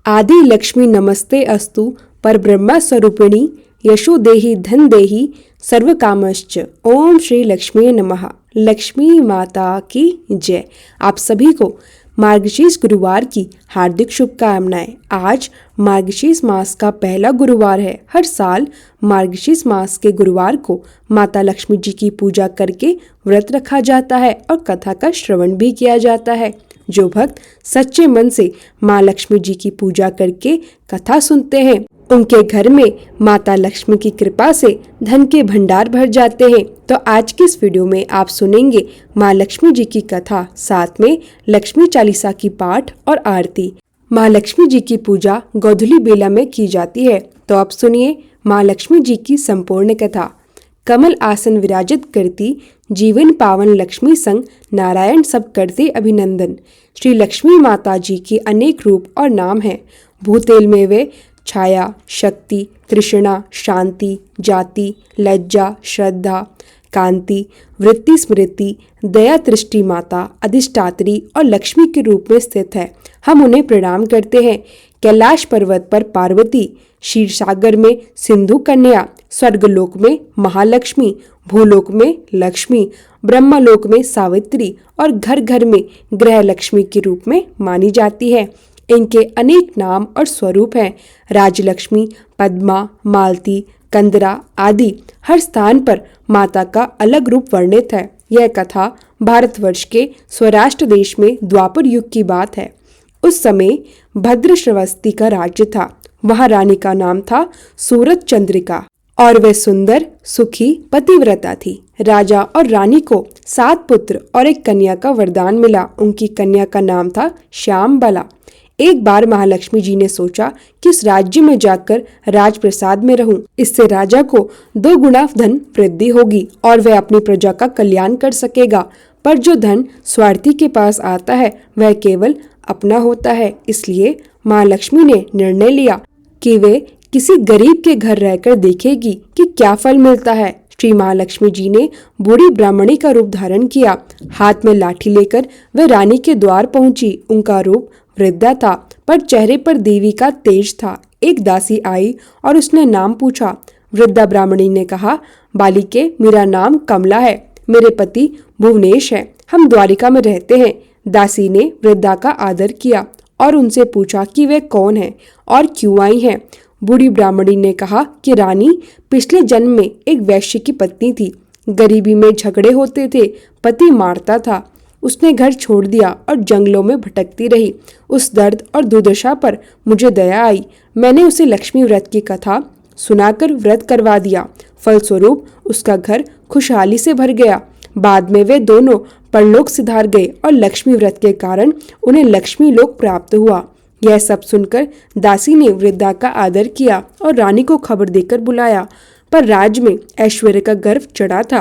आदि लक्ष्मी नमस्ते अस्तु पर ब्रह्मा स्वरूपिणी यशो देहि धन देहि सर्व कामश्च। ओम श्री लक्ष्मी नमः। लक्ष्मी माता की जय। आप सभी को मार्गशीर्ष गुरुवार की हार्दिक शुभकामनाएं। आज मार्गशीर्ष मास का पहला गुरुवार है। हर साल मार्गशीर्ष मास के गुरुवार को माता लक्ष्मी जी की पूजा करके व्रत रखा जाता है और कथा का श्रवण भी किया जाता है। जो भक्त सच्चे मन से माँ लक्ष्मी जी की पूजा करके कथा सुनते हैं, उनके घर में माता लक्ष्मी की कृपा से धन के भंडार भर जाते हैं। तो आज की इस वीडियो में आप सुनेंगे माँ लक्ष्मी जी की कथा, साथ में लक्ष्मी चालीसा की पाठ और आरती। माँ लक्ष्मी जी की पूजा गोधूली बेला में की जाती है। तो आप सुनिए माँ लक्ष्मी जी की संपूर्ण कथा। कमल आसन विराजित करती जीवन पावन लक्ष्मी संग नारायण सब करते अभिनंदन। श्री लक्ष्मी माता जी के अनेक रूप और नाम हैं। भूतेल में वे छाया, शक्ति, तृष्णा, शांति, जाति, लज्जा, श्रद्धा, कांति, वृत्ति, स्मृति, दया, दृष्टि माता, अधिष्ठात्री और लक्ष्मी के रूप में स्थित है। हम उन्हें प्रणाम करते हैं। कैलाश पर्वत पर पार्वती, क्षीर सागर में सिंधु कन्या, स्वर्गलोक में महालक्ष्मी, भूलोक में लक्ष्मी, ब्रह्मलोक में सावित्री और घर घर में गृह लक्ष्मी के रूप में मानी जाती है। इनके अनेक नाम और स्वरूप हैं। राजलक्ष्मी, पद्मा, मालती, कंदरा आदि। हर स्थान पर माता का अलग रूप वर्णित है। यह कथा भारतवर्ष के स्वराष्ट्र देश में द्वापर युग की बात है। उस समय भद्र श्रवस्ती का राज्य था। वहाँ रानी का नाम था सूरत चंद्रिका और वह सुंदर, सुखी, पतिव्रता थी। राजा और रानी को 7 पुत्र और एक कन्या का वरदान मिला। उनकी कन्या का नाम था श्यामबाला। एक बार महालक्ष्मी जी ने सोचा कि इस राज्य में जाकर राजप्रसाद में रहूं। इससे राजा को 2 गुना धन वृद्धि होगी और वह अपनी प्रजा का कल्याण कर सकेगा। पर जो धन स्वार्थी के पास आता है वह केवल अपना होता है। इसलिए महालक्ष्मी ने निर्णय लिया कि वे किसी गरीब के घर रहकर देखेगी कि क्या फल मिलता है। श्री महालक्ष्मी जी ने बूढ़ी ब्राह्मणी का रूप धारण किया। हाथ में लाठी लेकर वह रानी के द्वार पहुंची। उनका रूप वृद्धा था पर चेहरे पर देवी का तेज था। एक दासी आई और उसने नाम पूछा। वृद्धा ब्राह्मणी ने कहा, बालिके, मेरा नाम कमला है। मेरे पति भुवनेश है। हम द्वारिका में रहते हैं। दासी ने वृद्धा का आदर किया और उनसे पूछा कि वे कौन है और क्यों आई हैं। बूढ़ी ब्राह्मणी ने कहा कि रानी पिछले जन्म में एक वैश्य की पत्नी थी। गरीबी में झगड़े होते थे, पति मारता था। उसने घर छोड़ दिया और जंगलों में भटकती रही। उस दर्द और दुर्दशा पर मुझे दया आई। मैंने उसे लक्ष्मी व्रत की कथा सुनाकर व्रत करवा दिया। फलस्वरूप उसका घर खुशहाली से भर गया। बाद में वे दोनों परलोक सिधार गए और लक्ष्मी व्रत के कारण उन्हें लक्ष्मी लोक प्राप्त हुआ। यह सब सुनकर दासी ने वृद्धा का आदर किया और रानी को खबर देकर बुलाया। पर राज में ऐश्वर्य का गर्व चढ़ा था।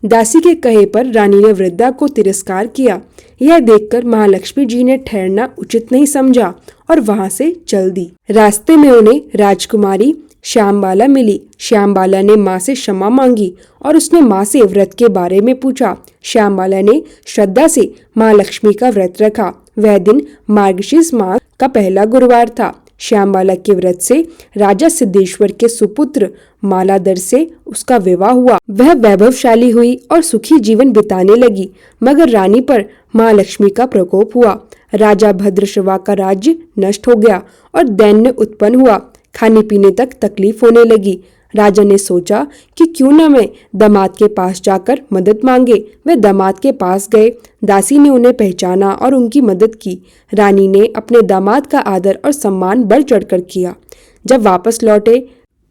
दासी के कहे पर रानी ने वृद्धा को तिरस्कार किया। यह देखकर महालक्ष्मी जी ने ठहरना उचित नहीं समझा और वहां से चल दी। रास्ते में उन्हें राजकुमारी श्यामबाला मिली। श्यामबाला ने माँ से क्षमा मांगी और उसने माँ से व्रत के बारे में पूछा। श्यामबाला ने श्रद्धा से माँ लक्ष्मी का व्रत रखा। वह दिन मार्गशीर्ष मास का पहला गुरुवार था। श्यामबाला के व्रत से राजा सिद्धेश्वर के सुपुत्र मालाधर से उसका विवाह हुआ। वह वैभवशाली हुई और सुखी जीवन बिताने लगी। मगर रानी पर माँ लक्ष्मी का प्रकोप हुआ। राजा भद्रश्रवा का राज्य नष्ट हो गया और दैन्य उत्पन्न हुआ। खाने पीने तक तकलीफ होने लगी। राजा ने सोचा कि क्यों न मैं दामाद के पास जाकर मदद मांगे। वे दामाद के पास गए। दासी ने उन्हें पहचाना और उनकी मदद की। रानी ने अपने दामाद का आदर और सम्मान बढ़ चढ़कर किया। जब वापस लौटे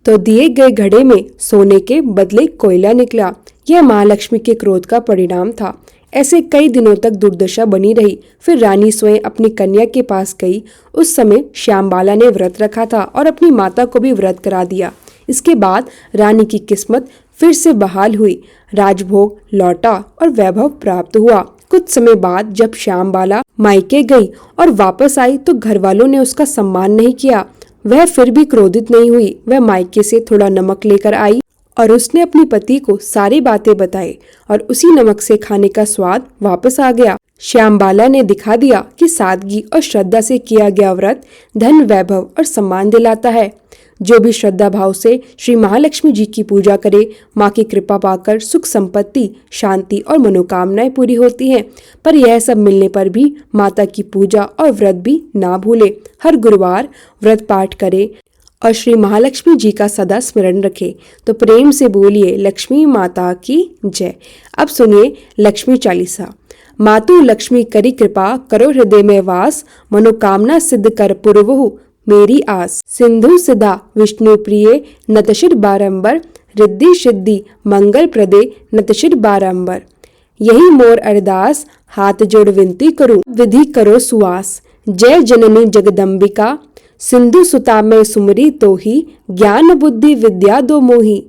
तो दिए गए घड़े में सोने के बदले कोयला निकला। यह महालक्ष्मी के क्रोध का परिणाम था। ऐसे कई दिनों तक दुर्दशा बनी रही। फिर रानी स्वयं अपनी कन्या के पास गई। उस समय श्यामबाला ने व्रत रखा था और अपनी माता को भी व्रत करा दिया। इसके बाद रानी की किस्मत फिर से बहाल हुई। राजभोग लौटा और वैभव प्राप्त हुआ। कुछ समय बाद जब श्यामबाला मायके गई और वापस आई तो घर वालों ने उसका सम्मान नहीं किया। वह फिर भी क्रोधित नहीं हुई। वह मायके से थोड़ा नमक लेकर आई और उसने अपने पति को सारी बातें बताई और उसी नमक से खाने का स्वाद वापस आ गया। श्यामबाला ने दिखा दिया कि सादगी और श्रद्धा से किया गया व्रत धन, वैभव और सम्मान दिलाता है। जो भी श्रद्धा भाव से श्री महालक्ष्मी जी की पूजा करे, माँ की कृपा पाकर सुख, संपत्ति, शांति और मनोकामनाएं पूरी होती हैं। पर यह सब मिलने पर भी माता की पूजा और व्रत भी ना भूले। हर गुरुवार व्रत पाठ करे और श्री महालक्ष्मी जी का सदा स्मरण रखे। तो प्रेम से बोलिए लक्ष्मी माता की जय। अब सुनिए लक्ष्मी चालीसा। मातु लक्ष्मी करी कृपा, करो हृदय में वास, मनोकामना सिद्ध कर पुरवहु मेरी आस। सिंधु सिदा विष्णु प्रिय, नतशिर बारंबर, रिद्धि सिद्धि मंगल प्रदे, नतशिर बारंबर। यही मोर अरदास, हाथ जोड़ विनती करूं, विधि करो सुवास। जय जननी जगदम्बिका, सिंधु सुता में सुमरी तो ही, ज्ञान बुद्धि विद्या दो मोही।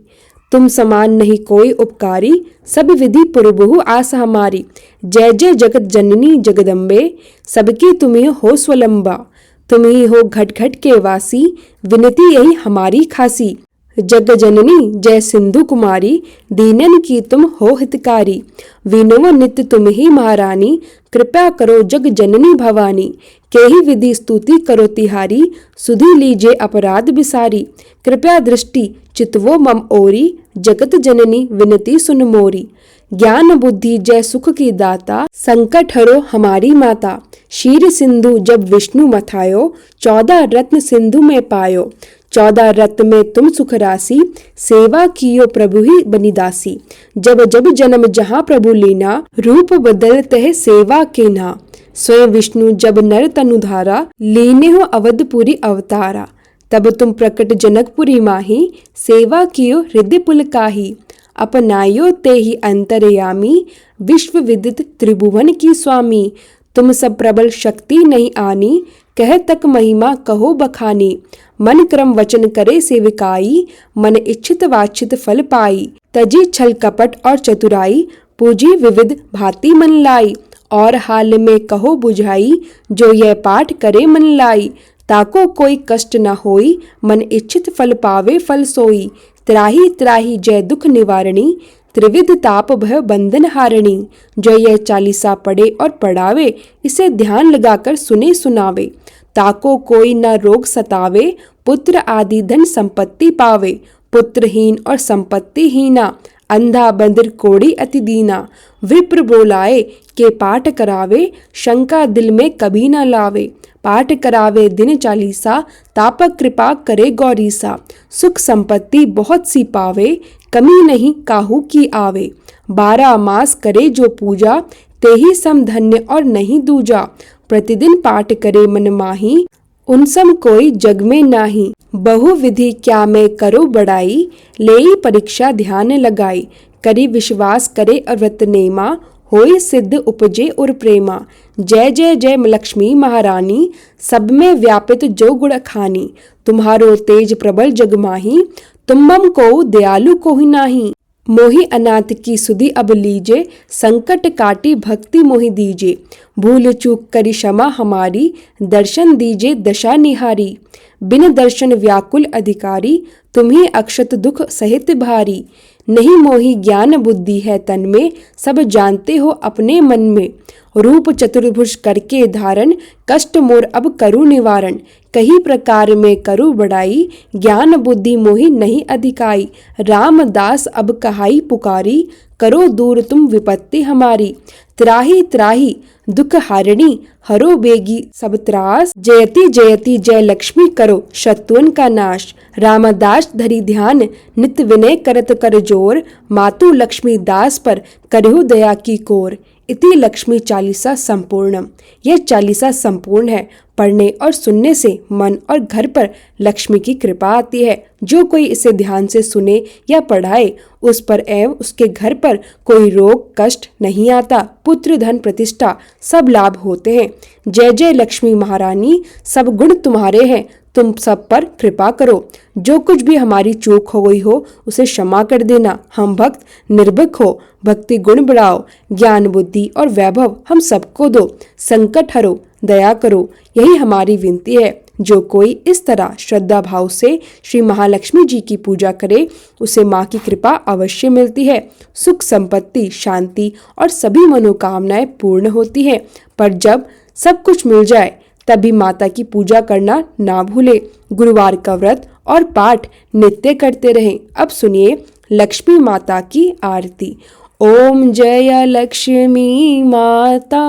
तुम समान नहीं कोई उपकारी, सब विधि पुरबहु आस हमारी। जय जय जगत जननी जगदम्बे, सबकी तुम्हें हो स्वलंबा। तुम ही हो घट घट के वासी, विनती यही हमारी खासी। जग जननी जय सिंधु कुमारी, दीनन की तुम हो हितकारी। विनोव नित्य तुम ही महारानी, कृपया करो जग जननी भवानी। केहि विधि स्तुति करो तिहारी, सुधि लीजिए अपराध बिसारी। कृपया दृष्टि चितवो मम ओरी, जगत जननी विनती सुन मोरी। ज्ञान बुद्धि जय सुख की दाता, संकट हरो हमारी माता। क्षीर सिंधु जब विष्णु मथायो, 14 रत्न सिंधु में पायो। 14 रत्न में तुम सुख राशि, सेवा कियो प्रभु ही बनिदासी। जब जब जन्म जहाँ प्रभु लीना, रूप बदलते है सेवा के ना। स्वयं विष्णु जब नर तनुधारा, लीने हो अवधपुरी अवतारा। तब तुम प्रकट जनकपुरी माही, सेवा कियो हृदय पुलकाही। अपनायो ते ही अंतरयामी, विश्व विदित त्रिभुवन की स्वामी। तुम सब प्रबल शक्ति नहीं आनी, कह तक महिमा कहो बखानी। मन क्रम वचन करे सेविकाई, मन इच्छित वांछित फल पाई। तजी छल कपट और चतुराई, पूजी विविध भांति मन लाई। और हाल में कहो बुझाई, जो यह पाठ करे मन लाई। ताको कोई कष्ट न होई, मन इच्छित फल पावे फल सोई। त्राही त्राही जय दुख निवारणी, त्रिविध ताप भय बंधन हारणी। जो यह चालीसा पढ़े और पढ़ावे, इसे ध्यान लगाकर सुने सुनावे। ताको कोई न रोग सतावे, पुत्र आदि धन संपत्ति पावे। पुत्रहीन और संपत्तिहीना, अंधा बंदर कोड़ी अति दीना। विप्र बोलाए के पाठ करावे, शंका दिल में कभी न लावे। पाठ करावे दिन चालीसा, तापक कृपा करे गौरीसा। सुख संपत्ति बहुत सी पावे, कमी नहीं काहू की आवे। 12 मास करे जो पूजा, ते ही सम धन्य और नहीं दूजा। प्रतिदिन पाठ करे मन माही, उन सम कोई जग में नाही। बहु विधि क्या मैं करो बड़ाई, लेई परीक्षा ध्यान लगाई। करी विश्वास करे और व्रत नेमा, होए सिद्ध उपजे और प्रेमा। जय जय जय लक्ष्मी महारानी, सब में व्यापित जो गुण खानी। तुम्हारो तेज प्रबल जग माही, तुम मम को दयालु को ही नाही। मोहि अनाथ की सुधि अब लीजे, संकट काटी भक्ति मोहि दीजे। भूल चूक करी क्षमा हमारी, दर्शन दीजे दशा निहारी। बिन दर्शन व्याकुल अधिकारी, तुम्ही अक्षत दुख सहित भारी। नहीं मोहि ज्ञान बुद्धि है तन में, सब जानते हो अपने मन में। रूप चतुर्भुज करके धारण, कष्ट मोर अब करु निवारण। कही प्रकार में करु बड़ाई, ज्ञान बुद्धि मोहि नहीं अधिकाई। रामदास अब कहाई पुकारी, करो दूर तुम विपत्ति हमारी। त्राही त्राही दुख हारिणी, हरो बेगी सब त्रास। जयति जयति जय लक्ष्मी करो, शत्रुन का नाश। रामदास धरि ध्यान, नित विनय करत कर जोर। मातु लक्ष्मी दास पर करहु दया की कोर। इति लक्ष्मी चालीसा संपूर्णम। यह चालीसा संपूर्ण है। पढ़ने और सुनने से मन और घर पर लक्ष्मी की कृपा आती है। जो कोई इसे ध्यान से सुने या पढ़ाए, उस पर एवं उसके घर पर कोई रोग कष्ट नहीं आता। पुत्र धन प्रतिष्ठा सब लाभ होते हैं। जय जय लक्ष्मी महारानी, सब गुण तुम्हारे हैं, तुम सब पर कृपा करो। जो कुछ भी हमारी चूक हो गई हो, उसे क्षमा कर देना। हम भक्त निर्भक हो, भक्ति गुण बढ़ाओ। ज्ञान बुद्धि और वैभव हम सबको दो। संकट हरो, दया करो, यही हमारी विनती है। जो कोई इस तरह श्रद्धा भाव से श्री महालक्ष्मी जी की पूजा करे उसे माँ की कृपा अवश्य मिलती है। सुख, संपत्ति, शांति और सभी मनोकामनाएं पूर्ण होती है। पर जब सब कुछ मिल जाए तभी माता की पूजा करना ना भूले। गुरुवार का व्रत और पाठ नित्य करते रहें। अब सुनिए लक्ष्मी माता की आरती। ओम जय लक्ष्मी माता,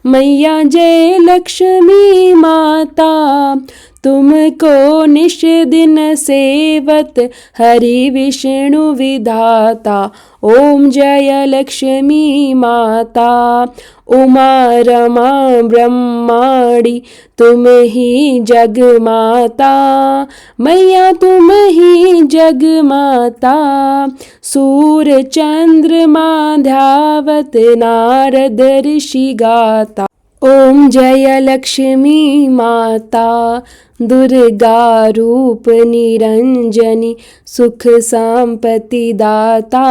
मैया जय लक्ष्मी माता, तुमको निश दिन सेवत हरि विष्णु विधाता। ओम जय लक्ष्मी माता, उमा रमा ब्रह्माणी तुम ही जग माता, मैया तुम ही जग माता। सूर्य चंद्रमा ध्यावत नारद ऋषि गाता। ओम जय लक्ष्मी माता, दुर्गा रूप निरंजनी सुख संपत्ति दाता,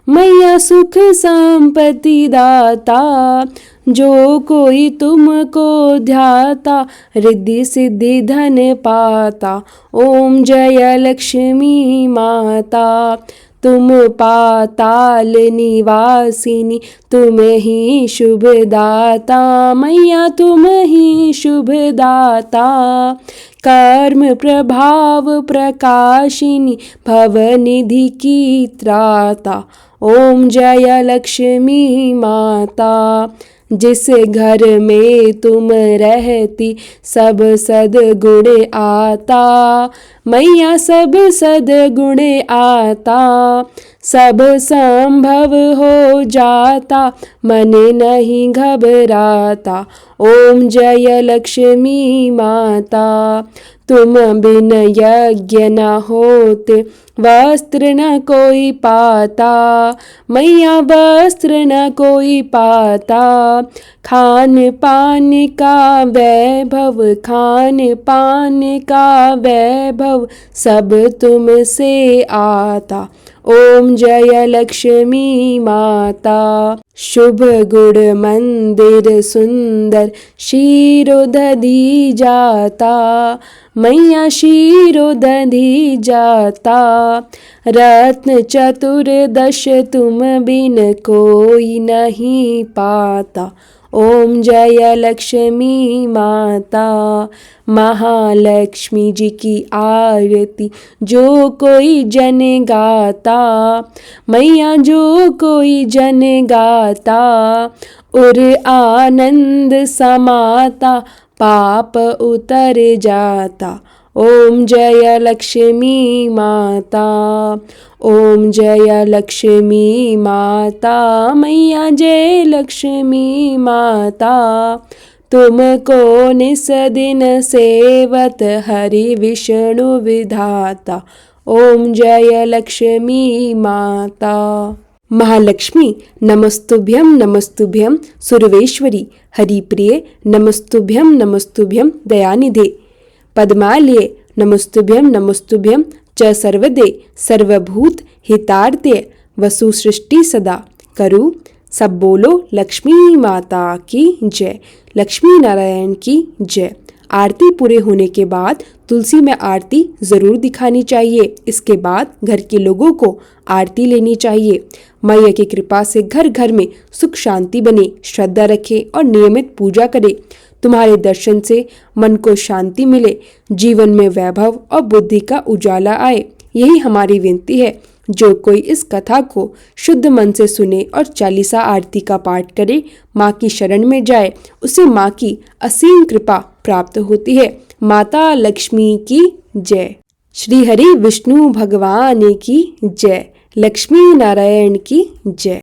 मैया सुख संपत्ति दाता। जो कोई तुमको ध्याता रिद्धि सिद्धि धन पाता। ओम जय लक्ष्मी माता, तुम पाताल निवासिनी तुम ही शुभ दाता, मैया तुम ही शुभ दाता। कर्म प्रभाव प्रकाशिनी भवनिधि की त्राता। ओम जय लक्ष्मी माता, जिस घर में तुम रहती सब सद्गुण आता, मैया सब सद्गुण आता। सब संभव हो जाता मन नहीं घबराता। ओम जय लक्ष्मी माता, तुम बिन यज्ञ न होते वस्त्र न कोई पाता, मैया वस्त्र न कोई पाता। खान पान का वैभव, खान पान का वैभव सब तुमसे आता। ओम जय लक्ष्मी माता, शुभ गुण मंदिर सुंदर क्षीरोदधि जाता, मैया क्षीरोदधि जाता। रत्न चतुर्दश तुम बिन कोई नहीं पाता। ओम जय लक्ष्मी माता, महालक्ष्मी जी की आरती जो कोई जन गाता, मैया जो कोई जन गाता। और आनंद समाता पाप उतर जाता। ओम जय लक्ष्मी माता, ओम जय लक्ष्मी माता, मैया जय लक्ष्मी माता। तुमको निस दिन सेवत हरि विष्णु विधाता। ओम जय लक्ष्मी माता। महालक्ष्मी नमस्तुभ्यं नमस्तुभ्यं सुरवेश्वरी हरिप्रिये नमस्तुभ्यं नमस्तुभ्यं दयानिधे। पद्मालये नमस्तुभ्यं नमस्तुभ्यं च सर्वदे सर्वभूत हितार्थे वसु सृष्टि सदा करु। सब बोलो लक्ष्मी माता की जय, लक्ष्मी नारायण की जय। आरती पूरे होने के बाद तुलसी में आरती जरूर दिखानी चाहिए। इसके बाद घर के लोगों को आरती लेनी चाहिए। मैया की कृपा से घर घर में सुख शांति बने। श्रद्धा रखें और नियमित पूजा करें। तुम्हारे दर्शन से मन को शांति मिले, जीवन में वैभव और बुद्धि का उजाला आए, यही हमारी विनती है। जो कोई इस कथा को शुद्ध मन से सुने और चालीसा आरती का पाठ करे, माँ की शरण में जाए, उसे माँ की असीम कृपा प्राप्त होती है। माता लक्ष्मी की जय। श्री हरि विष्णु भगवान की जय। लक्ष्मी नारायण की जय।